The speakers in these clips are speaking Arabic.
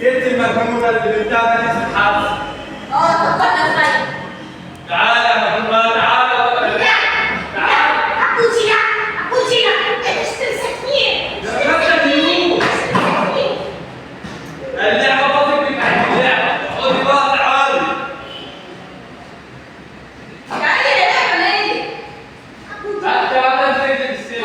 جبت المجنونه اللي بتاعنا دي في الحبس. طب انا خايف. تعالى يا مجنونه تعالى. اللعبه باظت بتاعت اللعبه. خدي بقى تعالي. انت بقى تنزل السجن.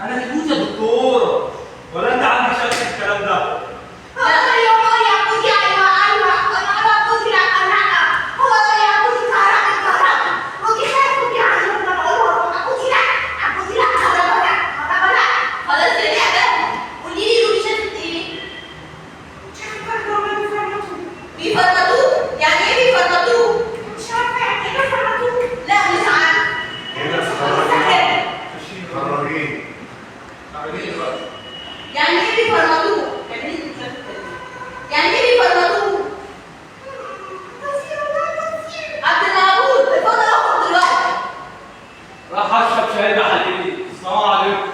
انا كنت يا دكتور ولا انت عندك شك في الكلام ده؟ راح اشرب شاي بحليب. السلام عليكم.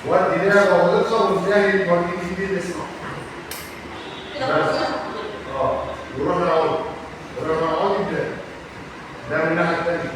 ودي لعبه ودقه ونلاقي المرجين دي نسمع ونروح نقعد ده من الناحيه الثانيه.